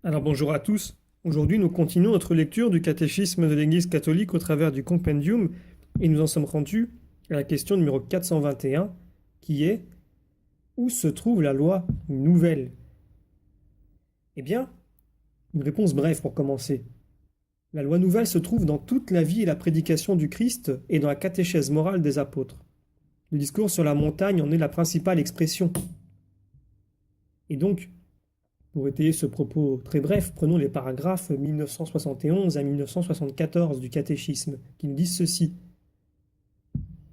Alors bonjour à tous. Aujourd'hui, nous continuons notre lecture du catéchisme de l'Église catholique au travers du compendium et nous en sommes rendus à la question numéro 421 qui est: où se trouve la loi nouvelle? Eh bien, une réponse brève pour commencer. La loi nouvelle se trouve dans toute la vie et la prédication du Christ et dans la catéchèse morale des apôtres. Le discours sur la montagne en est la principale expression. Et donc, pour étayer ce propos très bref, prenons les paragraphes 1971 à 1974 du catéchisme, qui nous disent ceci.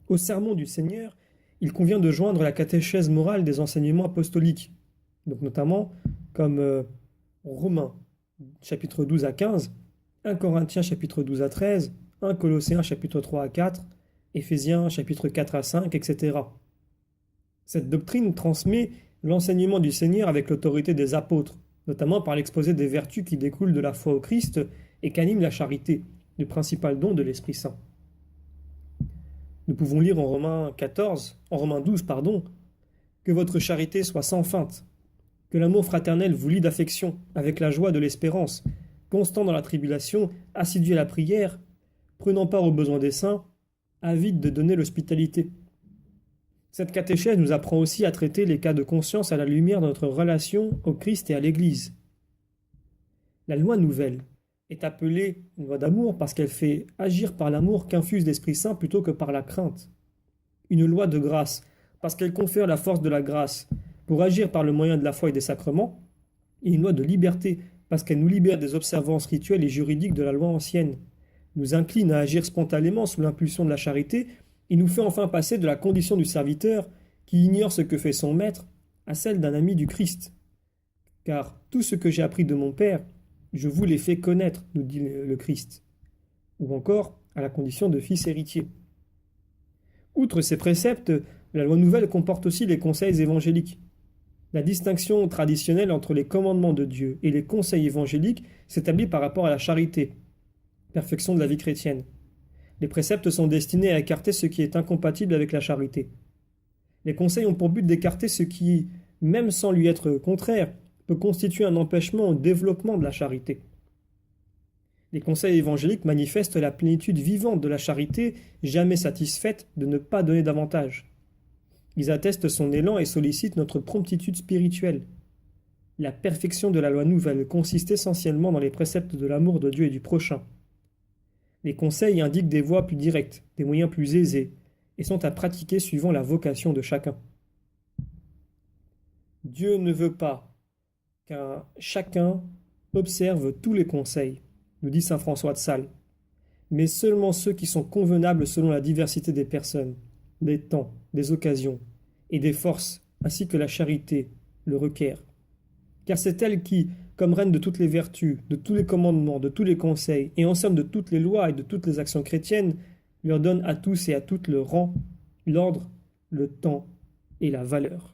Au sermon du Seigneur, il convient de joindre la catéchèse morale des enseignements apostoliques, donc notamment comme Romains chapitre 12 à 15, 1 Corinthiens chapitre 12 à 13, 1 Colossiens chapitre 3 à 4, Éphésiens chapitre 4 à 5, etc. Cette doctrine transmet l'enseignement du Seigneur avec l'autorité des apôtres, notamment par l'exposé des vertus qui découlent de la foi au Christ et qu'anime la charité, le principal don de l'Esprit Saint. Nous pouvons lire en Romains 12, que votre charité soit sans feinte, que l'amour fraternel vous lie d'affection, avec la joie de l'espérance, constant dans la tribulation, assidu à la prière, prenant part aux besoins des saints, avide de donner l'hospitalité. Cette catéchèse nous apprend aussi à traiter les cas de conscience à la lumière de notre relation au Christ et à l'Église. La loi nouvelle est appelée une loi d'amour parce qu'elle fait agir par l'amour qu'infuse l'Esprit Saint plutôt que par la crainte. Une loi de grâce parce qu'elle confère la force de la grâce pour agir par le moyen de la foi et des sacrements. Et une loi de liberté parce qu'elle nous libère des observances rituelles et juridiques de la loi ancienne, nous incline à agir spontanément sous l'impulsion de la charité. Il nous fait enfin passer de la condition du serviteur qui ignore ce que fait son maître à celle d'un ami du Christ. Car tout ce que j'ai appris de mon Père, je vous l'ai fait connaître, nous dit le Christ. Ou encore à la condition de fils héritier. Outre ces préceptes, la loi nouvelle comporte aussi les conseils évangéliques. La distinction traditionnelle entre les commandements de Dieu et les conseils évangéliques s'établit par rapport à la charité, perfection de la vie chrétienne. Les préceptes sont destinés à écarter ce qui est incompatible avec la charité. Les conseils ont pour but d'écarter ce qui, même sans lui être contraire, peut constituer un empêchement au développement de la charité. Les conseils évangéliques manifestent la plénitude vivante de la charité, jamais satisfaite de ne pas donner davantage. Ils attestent son élan et sollicitent notre promptitude spirituelle. La perfection de la loi nouvelle consiste essentiellement dans les préceptes de l'amour de Dieu et du prochain. Les conseils indiquent des voies plus directes, des moyens plus aisés, et sont à pratiquer suivant la vocation de chacun. Dieu ne veut pas qu'un chacun observe tous les conseils, nous dit saint François de Sales, mais seulement ceux qui sont convenables selon la diversité des personnes, des temps, des occasions et des forces, ainsi que la charité le requiert. Car c'est elle qui, comme reine de toutes les vertus, de tous les commandements, de tous les conseils, et en somme de toutes les lois et de toutes les actions chrétiennes, leur donne à tous et à toutes le rang, l'ordre, le temps et la valeur.